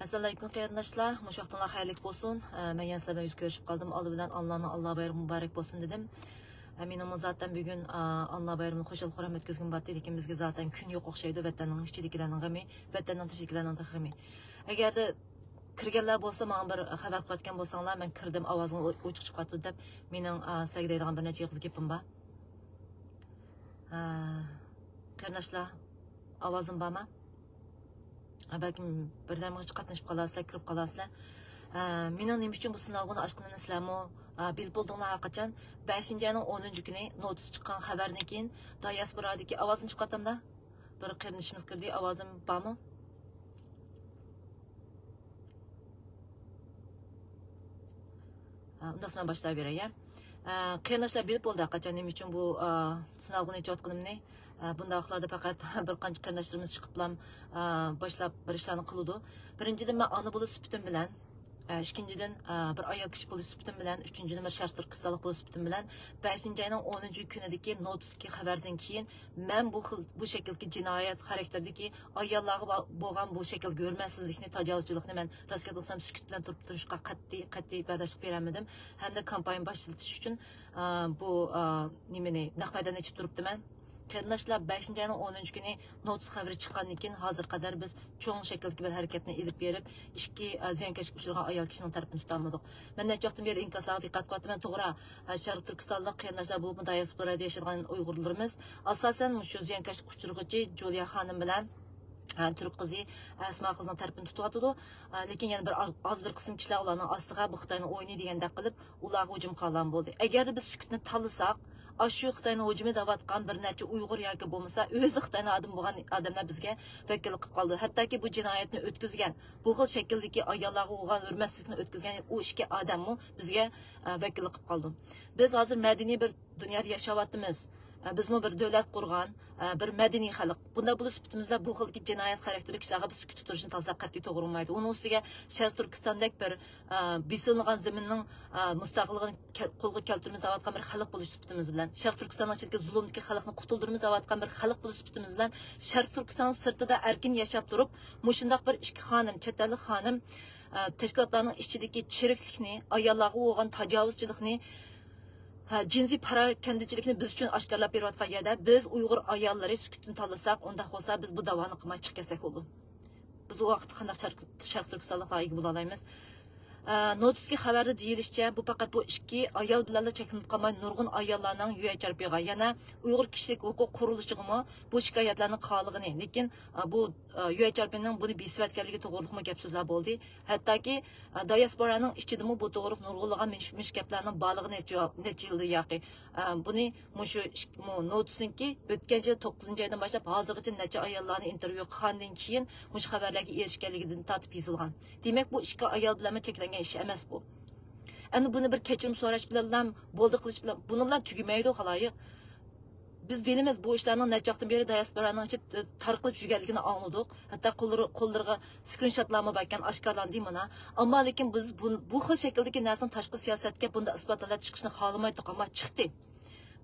Assalamu alaykum qarindoshlar. Mush vaqtinglar xayrli bo'lsin. Men yana sizlar bilan yuz ko'rishib qoldim. Oldi bilan Allohning Allah bayrami muborak bo'lsin dedim. Mening zaten bugun Allah bayramini xushal-xuram o'tkazgan bo'ldi, lekin bizga zaten kun yo'q o'xshaydi. Vatanning ichidagilarning g'ami, vatanning tishidagilarning g'ami. Agarda kirganlar bo'lsa, menga bir xabar qilayotgan bo'lsanglar, men kirdim, ovozing o'chiq chiqib qoldi deb mening sizlarga deydigan bir necha yig'iz gapim bor. Qarindoshlar, ovozim bormi? Balkim birdamga qatnashib qolasizlar, kirib qolasizlar. Mening nima uchun bu sinalg'ini oshqinini sizlarmi bilib bo'ldinglar qachon 5-oyning 10-kuni notis chiqqan xabardan keyin diasporadagi ovozim chiqatamda. Bir qarindoshimiz kirdi, ovozim bormi? Unda men boshlab beray. Qarindoshlar bilib bo'ldi qachon nima uchun bu sinalg'ini ijodqinimni. Bunda vaqtlarda faqat bir qancha qarindoshlarimiz chiqiblam boshlab bir ishlarni qiladi. Birinchidan men ona bo'lib suputim bilan, ikkinchidan bir ayol kishi bo'lib suputim bilan, uchinchidan bir Sharq Turkistonlik bo'lib suputim bilan 5-oyning 10-kunidagi notiski xabardan keyin men bu shakldagi jinoyat xarakterdagi ayollarga bo'lgan bu shakldagi hurmatsizlikni, tajovuzchilikni men rostga bo'lsam sukut bilan turishga qat'iy bardoshlik beramadim. Hamda kampaniya boshlatish uchun bu nimani naq maydonda ichib turibdiman. Qarindoshlar 5-oyning 10-kuni notis xabari chiqqandan keyin hozir qadar biz cho'ng shakldagi bir harakatni elib berib, ikki ziyonkashlik uchragan ayol kishining tarafini tutamadik. Men necha vaqtdan beri inkaslarga diqqat qilyapman. To'g'ri, Sharq Turkistonlik qarindoshlar bu diasporada yashagan Uyg'urlarimiz asosan shu ziyonkashlik uchrag'uchi Juliya xonim bilan Türk qizi Asma qizning tarafini tutyapti. Lekin yana bir az bir qism kishilar ularning ostiga bu Xitoyni o'yini degandek qilib, ularga hujum qilgan bo'ldi. Agarda biz sukutni tanlasak, shu Xitoyni hujumi davatgan bir necha Uyg'ur yoki bo'lmasa, o'zi Xitoyni odam bo'lgan odamlar bizga vakillik qilib qoldi. Hattoki bu jinoyatni o'tkazgan, bu xil shakldagi ayollarga bo'lgan hurmatsizlikni o'tkazgan u ikki odammi bizga vakillik qilib qoldi. Biz hozir madaniy bir dunyoda yashayapmiz. Bizmi bir davlat qurgan, bir madaniy xalq. Bunda bu sifatimizda bu xilki jinoyat xarakterli kishilarga biz sukut turishni talsak qat'iy to'g'ri bo'lmaydi. Uning ustiga Sharq Turkistondek bir bisilgan zaminning mustaqilligini qo'lga keltirimiz deyotgan bir xalq bo'lish sifatimiz bilan, Sharq Turkistonning ichidagi zulmdagi xalqni qutuldirimiz deyotgan bir xalq bo'lish sifatimiz bilan Sharq Turkiston sirtida erkin yashab turib, mushundaq bir ikki xonim, chet ellik xonim tashkilotlarning ichidagi chiriklikni, ayollarga bo'lgan tajovuzchilikni, jinsiy parakandichilikni biz uchun oshkorlab berayotgan yerda biz Uyg'ur ayollari sukutini tanlasak, unda bo'lsa biz bu davoni qilmay chiqib kelsak bo'ldi. Biz u vaqtda qanday Sharq Turkistonliklarga ega bo'la olamiz? Notiski xabarda deyilishicha, bu faqat bu ikki ayol bilan cheklanib qolmay, nurg'un ayollarning UHRPga, yana Uyg'ur kishilik huquq qurilishiga bu shikoyatlarni qollig'ini, lekin bu UHRPning buni besvatganligi to'g'riliqmi gap so'zlar bo'ldi. Hattoki diasporaning ichidami bu to'g'ri nurg'unlagan mishgaplarning borlig'ini necha yilda yoqi. Buni mushu notisningki o'tgan yil 9-oydan boshlab hozirgacha necha ayollarni intervyu qilgandan keyin mush xabarlarga erishganligidan tortib yozilgan. Demak, bu ikki ayol bilan cheklangan ish emas bu. Endi buni bir kechirim so'rash bilan, bo'ldi qilish bilan, buni bilan tugamaydi xaloyiq. Biz bilamiz bu ishlarning necha vaqtdan beri diasporaning ichida tarqalib yurganligini angladik. Hatto qo'llariga skrinshotlarni bakkan oshkorlandi mana. Ammo lekin biz bu xil shakldagi narsaning tashqi siyosatga bunda isbotlar chiqishni xohlamaydik, ammo chiqdi.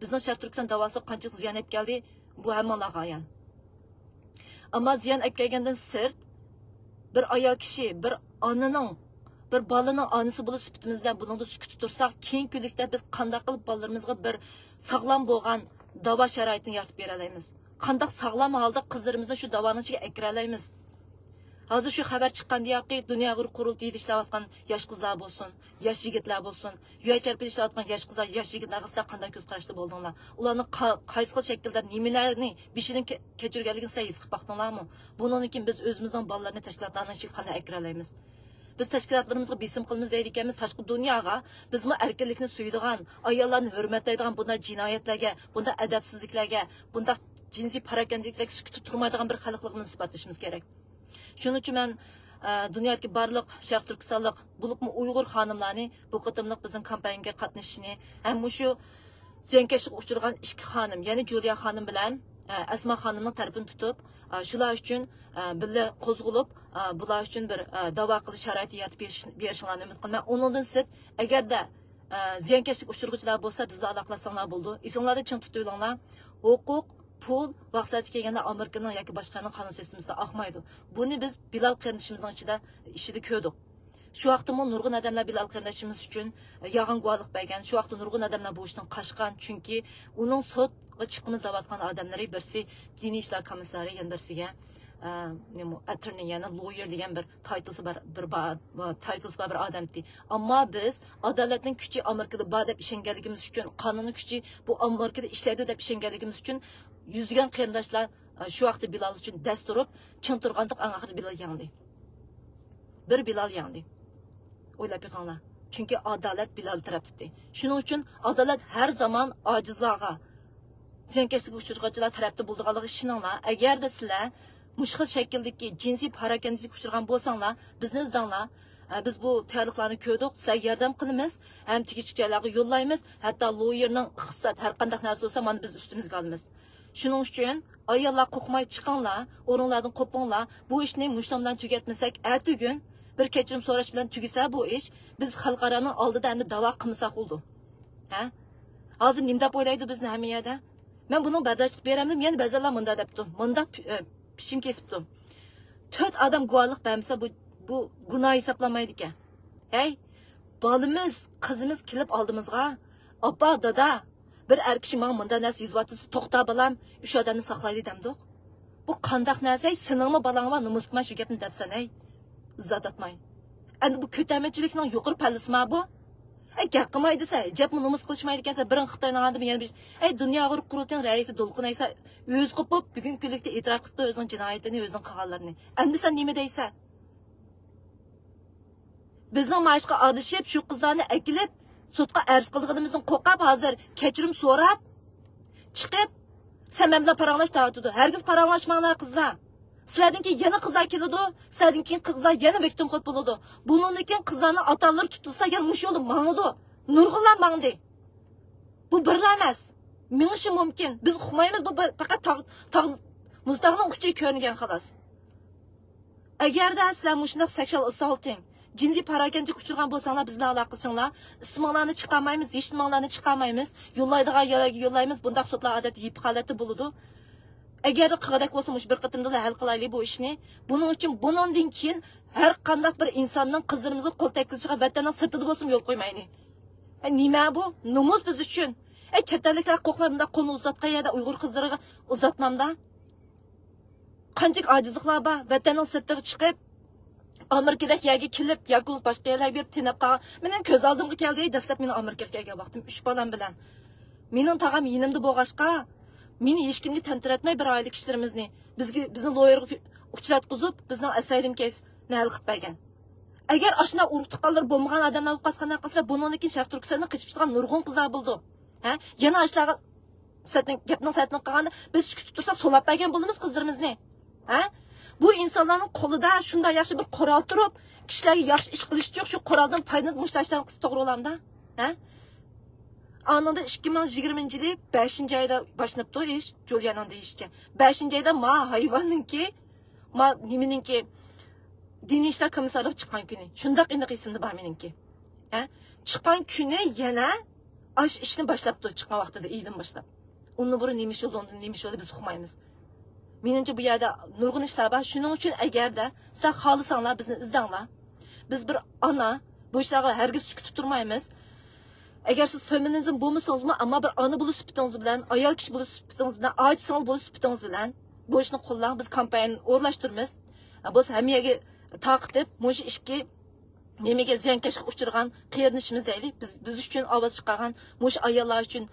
Bizning Sharq Turkiston davosi qancha ziyon olib keldi, bu hammalarga ayon. Ammo ziyon olib kelgandan sirt bir ayol kishi, bir onaning, bir bolaning onasi bo'lib sifatimiz bilan buningda sukut tursak, keyin kunlikda biz qanday qilib bolalarimizga bir sog'lom bo'lgan davo sharoitini yaratib bera olamiz? Qanday sog'lom holda qizlarimizni shu davoning ichiga akira olamiz? Hozir shu xabar chiqqanda yoki dunyo qurultayida ishlayotgan yosh qizlar bo'lsin, yosh yigitlar bo'lsin, UHRP ishlayotgan yosh qizlar, yosh yigitlarga sizlar qanday ko'z qarashda bo'ldinglar? Ularning qaysi xil shaklda nimalarni bishining kechirganligini siz his qilib baqdinglarmi? Bundan keyin biz o'zimizning bolalarni tashkilotlarning ichiga qanday akira olamiz? Biz tashkilotlarimizga besim qilamiz deydi ekanmiz, tashqi dunyoga bizmi erkinlikni suyadigan, ayollarni hurmatlaydigan bunday jinoyatlarga, bunday adabsizliklarga, bunday jinsiy parakandiliklarga sukut turmaydigan bir xalqligimizni isbotlashimiz kerak. Shuning uchun men dunyodagi barliq Sharq Turkistonlik bo'libmi Uyg'ur xonimlarni bu qatimliq bizning kampaniyaga qatnashishini, ham shu ziyonkashlik uchragan ikki xonim, ya'ni Juliya xonim bilan Asma xonimning tarafini tutib, shular uchun birga qo'zg'alib, bular uchun bir da'vo qilish sharoiti yaratib berishinglarni umid qilaman. Undan sirt agarda ziyonkashlik uchrag'uvchilar bo'lsa, bizlar aloqalasanglar bo'ldi. Esinglarda chin tutinglar. Huquq pul vaqtida kelganda Amerikaning yoki boshqaning qonun sistemasida oqmaydi. Buni biz Bilal qarindishimizning ishida ko'rdik. Shu vaqtda nurg'un odamlar Bilal qarindishimiz uchun yag'in guvohlik bergan. Shu vaqtda nurg'un odamlar bu ishdan qochgan, chunki uning sudga chiqimiz deyotgan odamlari birsi diniy ishlar komissari, yana birsiga attorney, yani lawyer degan bir titlesi var bir odamdi. Ammo biz adolatning kuchi Amerikada bor deb ishonganligimiz uchun, qonunning kuchi bu Amerikada ishlaydi deb ishonganligimiz uchun yuzlagan qarindoshlar shu vaqtda Bilal uchun dast turib, chin turgandiq oxirida Bilal yangdi. Bir Bilal yangdi. O'ylab yiqinglar. Chunki adolat Bilal tarafida. Shuning uchun adolat har zaman ojizlarga, ziyonkashlikka uchraganlar tarafda bo'lganligi ishoninglar. Agarda sizlar mushkil shakldagi jinsiy parakandchilikka uchragan bo'lsanglar, bizni izdanglar. Biz bu tayyorliklarni ko'rdik, sizlarga yordam qilamiz, ham tegishlilarga yo'llaymiz, hatto lawyerning ixtisot har qanday narsa bo'lsa, mana biz ustimizga olamiz. Shuning uchun ayollar qo'rqmay chiqinglar, o'rinlardan qo'pinglar. Bu ishni mushtomdan tugatmasak, ertagun bir kechirim so'rash bilan tugisa bu ish, biz xalqaroning oldida endi da'vo qilmasak bo'ldi. Ha? Hozir nima deb o'ylaydi bizni hamma yerda? Men buni bardoshlik beraman, men ba'zanlar munda debdim. Munda pichim kesibdim. 4 odam guvohlik bermasa bu gunoh hisoblanmaydi ekan. Hey, bolimiz, qizimiz kelib oldimizga, "Appa, dada, bir er kishi menga munda narsa yozib to'xta balam, 3 odamni saqlaydi" demdik. Bu qandaq narsa? Seningmi balangga nomusqma shu gapni debsan, ey. İzzat atmay. Endi bu ko'tarmachilikning yuqori pallasimi bu? Gap qilmay desa, hijobni nomus qilishmaydi ekansa, birin Xitoyning handimi yana bir. Dunyo g'urur qurultining raisi Dolqin aysa, o'z qopib, bugun kunlikda e'tirof qildi o'zining jinoyatini, o'zining qilganlarini. Endi sen nima deysan? Bizning mashqqa aralashib, shu qizlarni akilib, sudga arz qilganimizdan qo'rqib, hozir kechirim so'rab, chiqib, sen menla paranglash tortdi. Hargiz paranglashmanglar qizlar. Sizlardan keyin yana qizlar keladi, sizlardan keyin qizlar yana victim xot bo'ladi. Bundan keyin qizlarning otalari tutilsa, yana mush yo'lda mangadi. Nurg'unlar mangdi. Bu birlar emas. Mingishi mumkin. Biz uqmaymiz, bu faqat mustaqning kuchi ko'ringan xolos. Agarda sizlar mushunday sexual assaulting, jinsiy parakandchilikka uchragan bo'lsanglar, bizlar aloqa qilsanglar, isminglarni chiqarmaymiz, yeshitminglarni chiqarmaymiz, yo'llaydigan yerlarga yo'llaymiz. Bundaq sudlar odatda yip holatda bo'ladi. Agar qilgadak bo'lsa, bir qatimda hal qilaylik bu ishni. Buning uchun bundan keyin har qanday bir insonning qizlarimizga qo'l tekkizishiga vatanning sirtida bo'lsin yo'l qo'ymaylik. Nima bu? Nomus biz uchun. Chet elliklar qo'rqmay bunda qo'lni uzatgan yerda Uyg'ur qizlariga uzatmamda. Qancha ojizliklar bor, vatanning sirtiga chiqib, Amerikadagi yerga kelib, yoki boshqa yerlarga berib tinib qolgan. Mening ko'z oldimga keldi, dastlab meni Amerikaga kelgan vaqtim 3 bolam bilan. Mening tag'am yinimda bo'lg'ashqa, meni hech kimga tantiratmay bir oila kishilarimizni bizni lawyerga uchratqizib, bizning asaylim kes nal qilib bergan. Agar ashuna urtiqlar bo'lmagan odamlar bo'lib qolsa, qilsa, bundan keyin Sharq Turkistondan qochib chiqqan nurg'un qizlar bo'ldi. Ha? Yana ashlarga gapning satini qilganda biz sukut tursak, so'lab bergan bo'lamiz qizlarimizni. Ha? Bu insonlarning qo'lida shunday yaxshi bir qurol turib, kishilarga yaxshi ish qilish yo'q, shu quroldan foydalanib mushtashdan qilsa to'g'ri bo'lamda. Ha? Anında 2020 yılı 5. ayda başlanıp da iş, Julian'ın deyişçe. 5. ayda ma hayvanın ki, ma niminin ki, Dini İşler Komisarlığı çıkan günü. Şundak indik isimli var benim ki. Çıkan günü yana aş işini başlap da çıkan vaxtı da iyiden başlap. Onun burun neymiş oldu, onun neymiş oldu biz okumayımız. Menince bu yerde nurgun işler var. Şunun için eğer de sizler halısanlar, bizni izdanlar. Biz bir ana, bu işlerle herkes sükut tutturmayımız. Eğer siz feminizm bulmuşsunuz mu ama bir ana bulup süpütünüz bilen, ayal kişi bulup süpütünüz bilen, ait sanal bulup süpütünüz bilen, bu işini kullan, biz kampanyanı uğurlaştırmız. Bu hemiyege takip, muşu işki, nemege ziyankeşlik uçturgan kıyırnışımız değil. Biz üçün avaz çıkargan, muşu ayallar üçün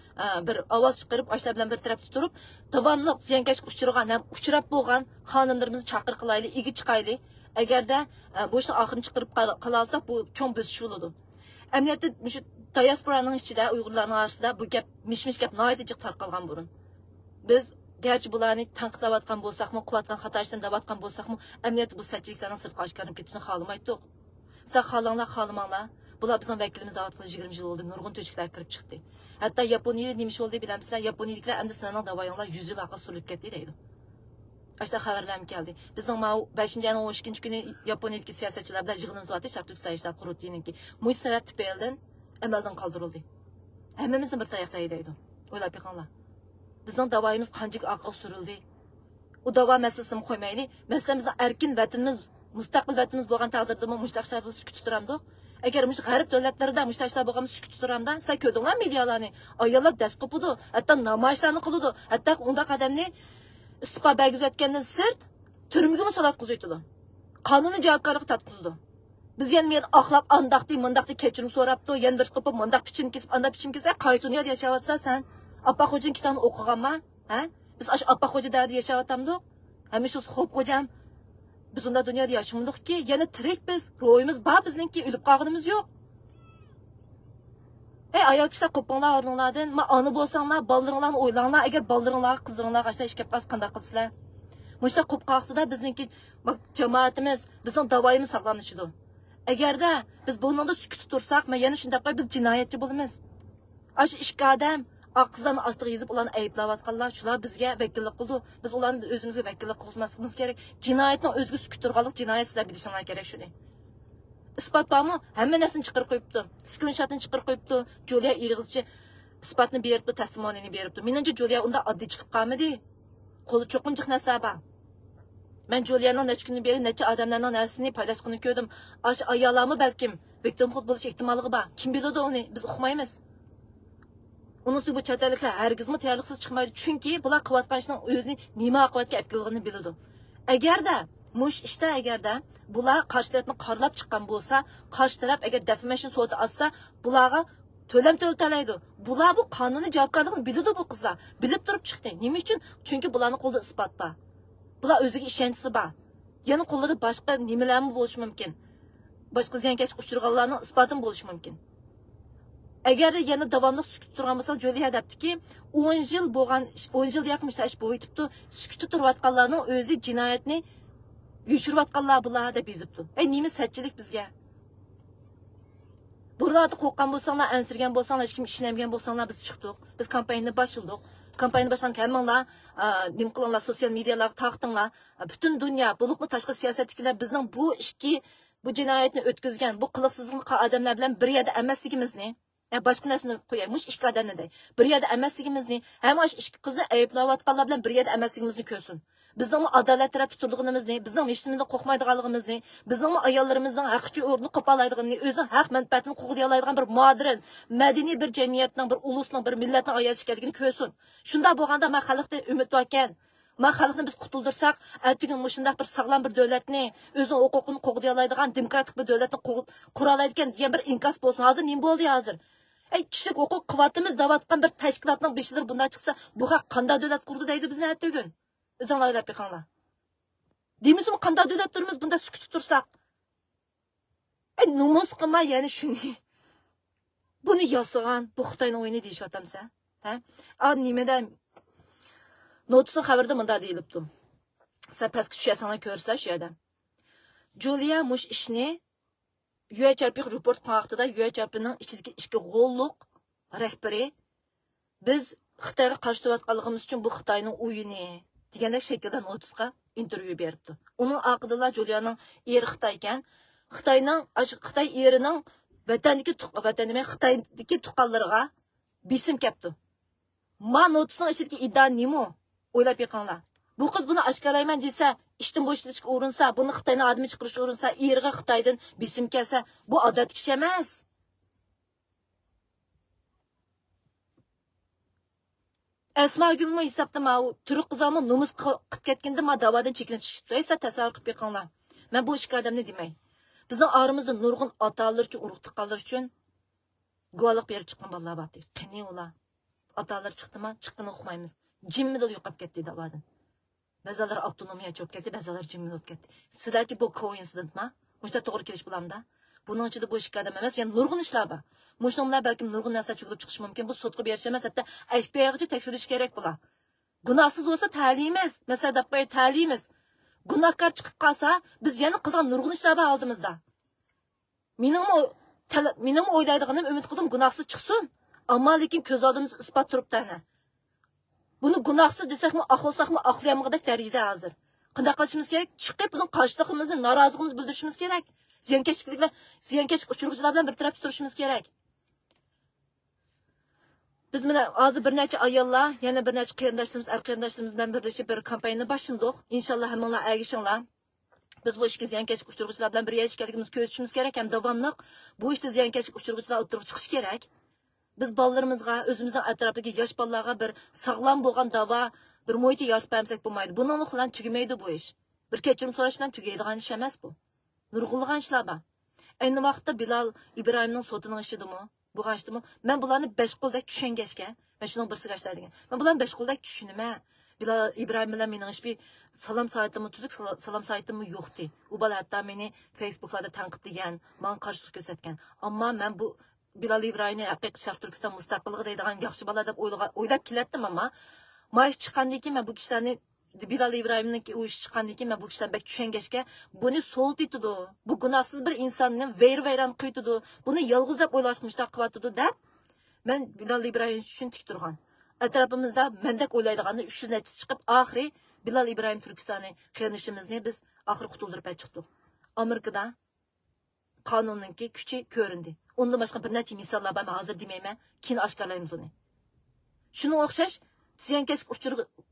bir avaz çıkarıp, açlar bilen bir taraf tuturup, tavanlık ziyankeşlik uçturgan, hem uçurap boğan hanımlarımızı çakır kılaylı, ilgi çıkaylı. Eğer de bu işin ahırını çıkarıp kalalsak, bu çok büzüşü oldu. Emniyette diasporanın içinde, Uygurların arasında bu gap, mişmiş gap naidicik tarqalgan burun. Biz gerçi bularını tanqıdavatkan bolsaqmı, quvvatlan xatayışdan davatkan bolsaqmı, emniyeti bu sətçiliklerinin sırtqa aşkarım ketişini xalımaydık. Sizler xalanlar, xalımanlar, bular bizim vəkilimiz davatqılı 20 yıl oldu, nurgun töşükler kirib çıktı. Hatta Yaponiyada nemiş oldu biləmizlər, Yaponiyadiklər əmdi sınanın davayanlar 100 yıl haqa sürülüb ketdi deydi. Açta xəbərlərim gəldi. Bizden 5. ayın 12. günü Yaponiyadaki siyasetçilərdə yığınımız vardı, Şarq Türk sayışlar qurutdiyinin ki, muş səbəb tüpəyəldən əməldən qaldırıldı. Həmmimizin bir tayaqdayı deydi. Oylab yıqanlar. Bizning davoyimiz qancha aql surildi. U davo masalasini qo'ymayli. Masalamizning erkin vatanimiz, mustaqil vatanimiz bo'lgan taqdirda mushtaqlar biz sukut turamdiq. Agar mush g'arb davlatlarida mushtaqlar bo'lgan sukut turamda, sen ko'rdinglar medialarni. Ayollar dast qo'pidi, hatto namoyishlarni qiladi. Hatto unda qadamni istifa belgizatgandan sirt turmaga solab qo'ydi. Qonuniy javobgarlik tatqizdi. Biz yana men axloq andaqdi, mundaqdi kechirim so'rabdi, yana bir qilib mundaq pichim kesib, andaq pichim kesib, qaysi dunyoda yashayotsa sen? Appa xo'jin kitobni o'qiganmi? Ha? Biz ash appa xo'ja davrida yashayotgandik. Hamisha xo'p xo'jam. Biz unda dunyoda yashamaydik-ki, yana tirik biz, ruhimiz bor bizningki, o'lib qolganimiz yo'q. Ey ayol kishilar qo'pinglar o'rninglardan, ma ona bo'lsanglar, bolaringlarni o'ylanglar, agar bolaringlar, qizlaringlar qashda ish kelib qolsa qanday qilsizlar? Mushta qo'p qaqtida bizningki jamoatimiz, bizning davoyimiz saqlanishidi. Agarda biz buningda sukut tursak, men yana shunday qo'y biz jinoyatchi bo'lamiz. Ash ishga odam aqzlarni ostiga yezib ularni ayblayotganlar, shular bizga vakillik qildi. Biz ularni o'zimizga vakillik qilmasligimiz kerak. Jinoyatni o'zga sukut turganlik jinoyat sizlar bilishinglar kerak shuni. Ispat bormi? Hamma narsani chiqarib qo'yibdi. Screenshotni chiqarib qo'yibdi. Juliya ig'izchi isbatni beribdi, tasdimonini beribdi. Menimcha Juliya unda oddiy chiqib qolmadi. Qo'li cho'qinchiq narsa bor. Men Juliyaning necha kundan beri necha odamlarning narsasini paylaşqini ko'rdim. Ash ayollarmi balkim victim xud bo'lish ehtimoligi bor. Kim biladi uni? Biz uqmaymiz. Unisi bu chataliklar hargizmi tayyorliqsiz chiqmaydi. Chunki bular qilayotgan ishning o'zini nima oqibatga olib kelganligini biladi. Agarda mush ishda agarda bular qarshi tarafni qorlab chiqqan bo'lsa, qarshi taraf agar defamation sudi olsa, bularga to'lam to'ltalaydi. Bular bu qonuniy javobgarlikni biladi bu qizlar. Bilib turib chiqdi. Nima uchun? Chunki bularning qo'lida isbot bor. Bular o'ziga ishonchisi bor. Yana qo'llarida boshqa nimalarmi bo'lishi mumkin? Boshqa ziyonkashlik uchirganlarning isboti bo'lishi mumkin. Agar yana davomli sukut turgan bo'lsa, Juliya debdiki, 10 yil bo'lgan, 10 yil yaqincha ish bo'yitibdi. Sukut turayotganlarning o'zi jinoyatni yushirayotganlar bular deb yozibdi. Ey, nima satchilik bizga? Burada qo'rqqan bo'lsanglar, ansirgan bo'lsanglar, hech kim ishlamagan bo'lsanglar biz chiqdik. Biz kampaniyani boshladik. Kampaniyani boshlagan hammanglar nim qilinglar, sotsial medialarga taqtinglar. Butun dunyo, bo'libmi tashqi siyosatchilar bizning bu ishki, bu jinoyatni o'tkazgan, bu qiliqsizlikqa odamlar bilan bir yerda emasligimizni, boshqa narsani qo'yaymish ishga odamlarda. Bir yerda emasligimizni, ham o'sha ishki qizni ayblayotganlar bilan bir yerda emasligimizni ko'rsin. Bizning adolat tarafda turganimizni, bizning mishimizdan qo'rqmaydiganligimizni, bizning ayollarimizning haqiqiy o'rnini qopalaydiganini, o'zining haq manfaatini qo'g'dayoladigan bir modern, madaniy bir jamiyatning, bir ulusning, bir millatning ayolish kerakligini ko'rsin. Shunda bo'lganda men xalqdan umid ekan. Men xalqni biz qutuldirsak, ertaga mushundaq bir sog'lom bir davlatni, o'zining huquqini qo'g'dayoladigan demokratik bir davlatni qura oladigan degan bir inkos bo'lsin. Hozir nima bo'ldi hozir? Ey, kishilik huquq quvvatimiz davatgan bir tashkilotning beshilari bunday chiqsa, bu haq qanday davlat qurdi deydi bizni ertaga. O'zinglar o'ylab beqinglar. Demismi qanday davlat turimiz bunda sukut tursak? Ey, nomus qilma yana shuni. Buni yasigan bu Xitoyning o'yini deyishatamsa, ha? Nimadan Notisning xabarida bunda deyilibdi. Siz pastga tushasanglar ko'rsizlar shu yerda. Juliya mush ishni UHRP report qilmoqda, UHRPning ichidagi ishga g'olliq rahbari biz Xitoyga qarshi turayotganligimiz uchun bu Xitoyning o'yini degandek shaklda Notisga intervyu beribdi. Uning aqidalari Juliyaning eri Xitoy ekan. Xitoy erining Xitoydagi tuqqanlariga bisim kelibdi. Ma Notisning ichidagi iddia nima? O'ylab yiqinglar. Bu qiz buni oshkorayman desa, ishdan bo'shatishga urinsa, buni Xitoyning odami chiqarishga urinsa, eriga Xitoydan bisim kelsa, bu odat ish emas. Asma Gulmi hisobda ma turk qizlarni nomus qilib ketganda ma davodan chekinib chiqibdi. Sizlar tasavvur qilib yiqinglar. Men bu ishga odamni demay. Bizning oramizda nurg'un otalar uchun, urug' tuqqanlar uchun guvohlik berib chiqqan bolalar bor. Qani ular. Otalar chiqdimi? Chiqqini uqmaymiz. Jimmidil yo'qab ketdi davodan. Ba'zilar avtonomiya cho'p ketdi, ba'zilar jimmi bo'lib ketdi. Sizlarchi bu coincidentmi? Mushta to'g'ri kelish bo'lamda. Buning ichida bu ishga odam emas, ya'ni nurg'un ishlar bor. Mushtumlar balkim nurg'un narsa chiqib chiqish mumkin. Bu sudga berish emas, hatto FBI'ga tekshirish kerak bular. Gunohsiz bo'lsa ta'limiz, masalan, dabqay ta'limiz. Gunohkor chiqib qolsa, biz yana qilgan nurg'un ishlar bor oldimizda. Mening o'ylaydiganim umid qildim gunohsiz chiqsin. Ammo lekin ko'z oldimizda isbot turibdi ana. Buni gunohsiz desakmi, aqlsaqmi, aqlayamag'idek darajada hozir. Qanday qilishimiz kerak? Chiqib buni qarshiligimizni, noroziligimizni bildirishimiz kerak. Ziyonkashlik uchurg'uchilar bilan bir tarafda turishimiz kerak. Biz mana hozir bir necha ayollar, yana bir necha qarindoshlarimiz, qarindoshlarimiz bilan birlashib bir kampaniyani boshladik. Inshaalloh hammanglar ergishinglar. Biz bu ishga ziyonkashlik uchirg'uvchilar bilan birga ishlayotganimizni ko'rsatishimiz kerak ham davomli. Bu ishda ziyonkashlik uchirg'uvchilar o'tirib chiqish kerak. Biz bolalarimizga, o'zimizning atrofdagi yosh bolalarga bir sog'lom bo'lgan davo, bir muhit yaratib bersak bo'lmaydi. Buning bilan tugamaydi bu ish. Bir kechirim so'rash bilan tugaydigan ish emas bu. Nurg'ulg'an ishlar bor. Ayni vaqtda Bilal İbrahimning so'tining ishidimi? Bu g'ashtimi? Men bularni 5 qo'ldek tushungashga, men shuning birsiga ishlaydigan. Men bularni 5 qo'ldek tushunaman. Bilal İbrahim bilan mening ish bir salom saytimni tuzuk, salom saytimni yo'qdi. U bola hatto meni Facebook'larda tanqidlagan, menga qarshilik ko'rsatgan. Ammo men bu Bilal İbrahimni haqiqiy Sharq Turkiston mustaqilligi deydigan yaxshi bola deb o'ylab kelatdim, ammo mayish chiqqandan keyin men bu kishilarni Bilal İbrahim'ninki o iş çıkandı ki ben bu kişiden bek düşengeçke bunu soğut itudu. Bu günahsız bir insanın veyran kıytıdı. Bunu yalgızlap oylaşmışta kıvatıdı da ben Bilal İbrahim için tik durgan. Etrafımızda mendek oylaydıganı 300 neçesi çıkıp ahiri Bilal İbrahim Türkistan'ı kıyırnışımızını biz ahir kutuldurup çıktık. Amerika'da kanununki küçü köründü. Ondan başka bir neçe misallar ben hazır demeyime kin aşkarlayımız onu. Şunu okşaş ziyankeşlik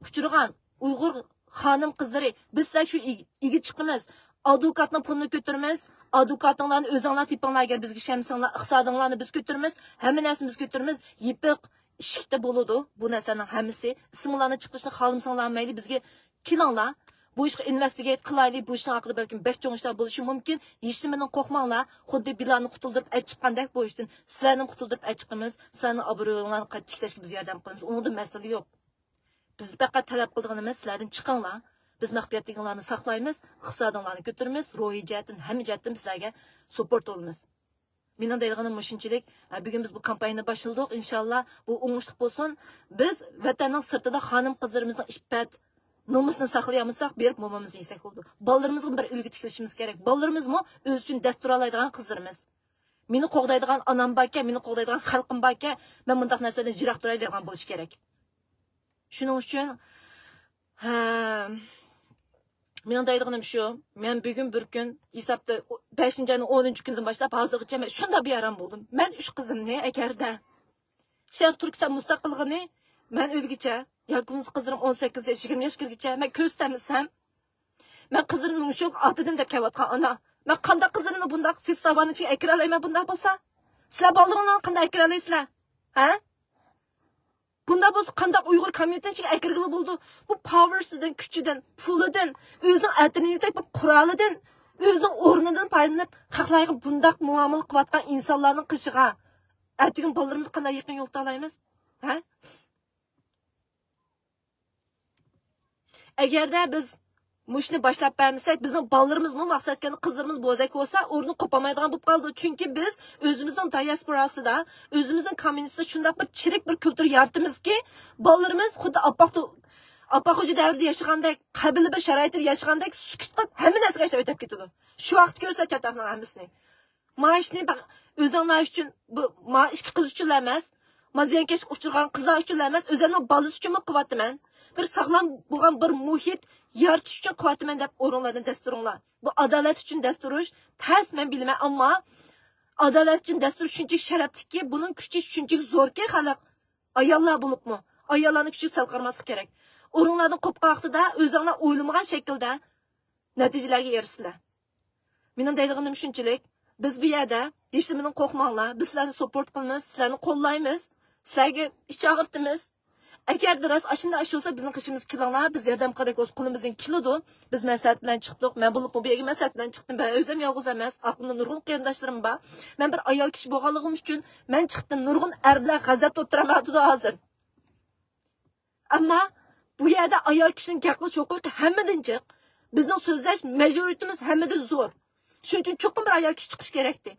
uçurgan Uyghur hanım kızları bizler şu ilgi çıkmaz. Advokatın pulunu götürmez. Advokatınlarını özanlar tipinler gel bizge şemsinler, ıksadınlarını biz götürmez. Hemen nesimiz götürmez. Yipik işikte buludu. Bu nesenin hemisi. İsmlarını çıkışını halımsanlar meyli bizge kilanlar. Bu işi investigate kılaylı. Bu işin hakkında belki bek çoğun işler buluşu mümkün. Yeşilmenin korkmanlar. Xuddi bilanı kutuldurup et çıkandek bu işten. Sizlerini kutuldurup et çıkımız. Senin aburuyonlarını çikleşki biz yerden kılımız. Onun da mesele yok. Biz faqat talab qilganimiz sizlardan chiqinglar. Biz maxfiyatliklarini saqlaymiz, iqtisodinglarni ko'taramiz, ruhiy jihatdan, hamma jihatdan sizlarga support olamiz. Mening deydiganim shunchalik, bugun biz bu kampaniyani boshladik. Inshaalloh bu o'ngishli bo'lsin. Biz vatanning sirtida xonim qizlarimizning iffat, nomusini saqlayamizsak, berib momamizni yesak bo'ldi. Bolalarimizga bir ulgu tiklishimiz kerak. Bolalarimizmi o'z uchun dastur oladigan qizlarimiz. Meni qo'g'daydigan onam borka, meni qo'g'daydigan xalqim borka, men bunday narsadan jiroq turadigan bo'lish kerak. Shuning uchun mening deydiganim shu, men bugun bir kun hisobda 5-ayning 10-kundan boshlab hozirgacha men shunda bearam bo'ldim. Men 3 qizimni agarda Sharq Turkiston mustaqilligini men o'lgicha, yoki qizim 18 yosh, 20 yoshgacha men ko'ztamisam, men qizimni shu otidim deb kelayotgan ona, men qanday qizimni bunday sistavani ichiga akira olayman bunday bo'lsa? Sizlar bolalarni qanday akira olaysizlar? Ha? Bunda bu qandaq Uyghur komünitesiga akirgili bo'ldi. Bu powersidan, kuchidan, pulidan, o'zining atinidan, bir qurolidan, o'zining o'rnidan foydalanib, xalqlarga bundaq muomala qilayotgan insonlarning qishiga atgan bolalarimiz qanday yaqin yo'lda olaymiz? Ha? Agarda biz mushni boshlab bermasak, bizning bolalarimiz bu maqsadga qizlarimiz bo'zak bo'lsa, o'rni qo'pamaydigan bo'lib qoldi. Chunki biz o'zimizning diasporasida, o'zimizning kommunitida shunday bir chirik bir kultur yaratamizki, bolalarimiz xuddi appaxo'ja davrida yashagandek, qabila bir sharoitda yashagandek sukut qilib, hamma narsaga ishlab o'tib ketadi. Shu vaqt ko'rsa chataqning hammasini. Maishni o'zinglar uchun, bu ma ikki qiz uchun emas, maziyankesh uchirgan qizlar uchun emas, o'zimning bolasi uchun qilyapman. Bir sog'lom bo'lgan bir muhit yaratish uchun qilyapman deb o'rinlardan dasturinglar. Bu adolat uchun dasturish tas men bilmayman, ammo adolat uchun dastur shunchaki sharafliki, buning kuchi shunchaki zo'rki, xalq ayollar bo'libmi? Ayollarning kuchi sal qarmaslik kerak. O'rinlardan qo'pqa vaqtida o'zinglar o'ylamagan shaklda natijalarga erishsizlar. Mening deydiganim shunchalik, biz bu yerda hech nimadan qo'rqmanglar. Biz sizlarni support qilamiz, sizlarni qo'llaymiz, sizlarga ish og'irtamiz. Agar rost ashunda ish bo'lsa, bizning qishimiz kilonglar, biz yordam qildik, o'z qo'limizdan kilodi. Biz maslahat bilan chiqdik. Men bo'lib bu yerga maslahat bilan chiqdim. Men o'zim yolg'iz emas, aqlimda nurg'un qarindoshlarim bor. Men bir ayol kishi bo'lganligim uchun men chiqdim. Nurg'un erlar g'azab o'tiramaydi hozir. Ammo bu yerda ayol kishining gapli cho'qi hammadan jiq. Bizning so'zlash majoriyatimiz hammadan zo'r. Shuning uchun cho'qim bir ayol kishi chiqish kerakdi.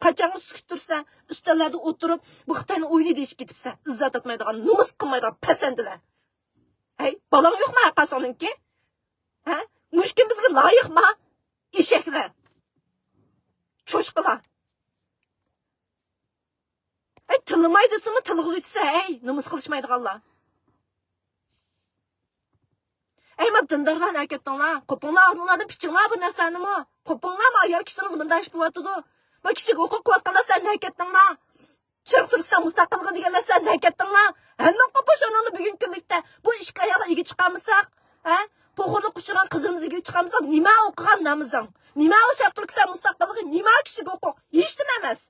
Qachongi sukut tursa, ustalarda o'tirib, bu Xitoyni o'yini deyishib ketibsa, izzat etmaydigan, nomus qilmaydigan pasandilar. Hey, bolang yo'qmi aqasoningki? Ha? Mushkin bizga loyiqmi? Eshaklar. Cho'shqilar. Hey, tilmaydisinmi, tilg'iz etsa, hey, nomus qilishmaydiganlar. Ey, men dindarlarni aytdinglar, qo'pinglar, o'rnlardan pichinglar bir narsanimi? Qo'pinglarmi ayol kishimiz bunday ish qilyapti-ku. Va kichik o'qib qilayotgan narsalarni aytdinglar. Şarkı Türkistan müstakilliği degan narsa ne ketdinglar? Hemen qopaş onunu bugün kunlikda bu ishga ayollar ega chiqamizsak, ha? Po'xurlik uchirgan qizlarimiz ega chiqamizsak, nima o'qigan namizing? Nima o Şarkı Türkistan müstakilliği, nima kishiga huquq? Hech nima emas.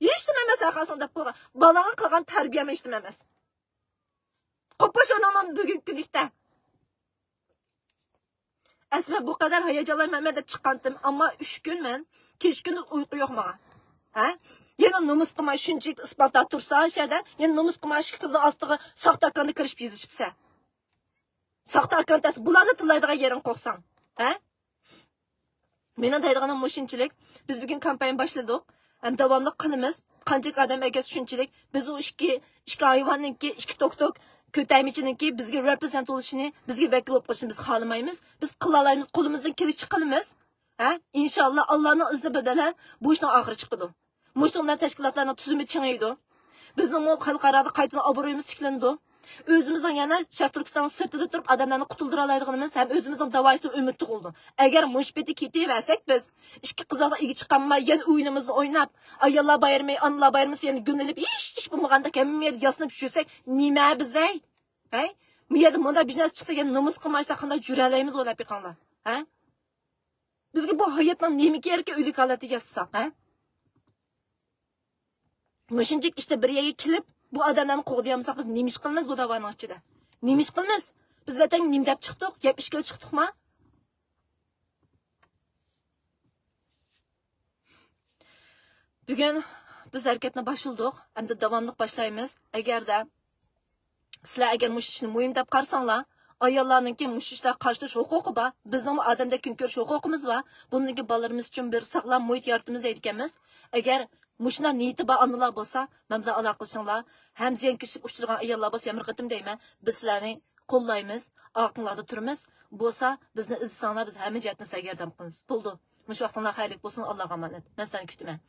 Hech nima emas aqasing deb qo'ygan. Balaga qilgan tarbiyam hech nima emas. Qopaş onunu bugün kunlikda. Asma bu kadar hayajonlanmayman deb chiqqandim, ammo 3 kun men kech kuni uyqu yo'q menga. Ha? Yana nomus qilmay shunchalik isbotda tursa, o'shada yana nomus qilmay shu qizni ostiga soxta akkantga kirib yozishibsa. Soxta akkantasi bularni tillaydigan yerin qo'qsang, ha? Mening deydiganim mushinchilik, biz bugun kampaniya boshladik, ham davomli qilamiz. Qancha odam egas shunchalik biz u ikki hayvonniki, ikki tok ko'taymichininki bizga represent bo'lishini, bizga vakil bo'lib qolishini biz xohlamaymiz. Biz qila olamiz, qo'limizdan kelishi qilamiz. Ha? Inshaalloh Allohning izni bilan bu ishning oxiri chiqadi. Mushunday tashkilotlarning tuzumi chingaydi. Bizning xalqaro qaytadan obro'yimiz tiklandi. O'zimizning yana Sharq Turkiston sirtida turib odamlarni qutuldira oladiganimiz ham o'zimizning davoyisidan umidli bo'ldi. Agar mushbeti ketaversak biz ikki qizaloq ega chiqqanmay yana o'yinimizni o'ynab, ayollar bayrami, analar bayrami yana gunnilib, ish bo'lmaganda kamiyat yasnib tushsak, nima bizay? Hay? Bu yerda bunda biznes chiqsa yana nomus qilmashda qanday juralaymiz o'ylab yiqinglar. Ha? Bizga bu hayotning nima kerak o'lik holatiga yassak, ha? Mushunchik işte bir yerga kelib, bu odamlarni qo'g'diyamsak biz nima ish qilamiz bu davoning ichida? Nima ish qilamiz? Biz vatan nima deb chiqdik? Gap ishga chiqdikmi? Bugun biz harakatni boshladik, hamda davomli boshlaymiz. Agarda sizlar agar mush ishni muhim deb qarsanglar, ayollarningki mush ishlar qarshi turish huquqi bor. Bizning odamdek kun ko'rish huquqimiz bor. Buningki bolalarimiz uchun bir sog'lom muhit yaratimiz deyotganmiz. Agar mushuna niyati bor onalar bo'lsa, men bilan aloqa qilishinglar. Ham ziyonkashlik uchragan ayollar bo'lsa, yomir qitim deyman. Biz sizlarni qo'llaymiz, orqanglarda turamiz. Bo'lsa, bizni izsanglar biz hamma jihatdan sizlarga yordam qilamiz. Bo'ldi. Mush vaqtinglar xayrlik bo'lsin. Allohga omonat. Men sizlarni kutaman.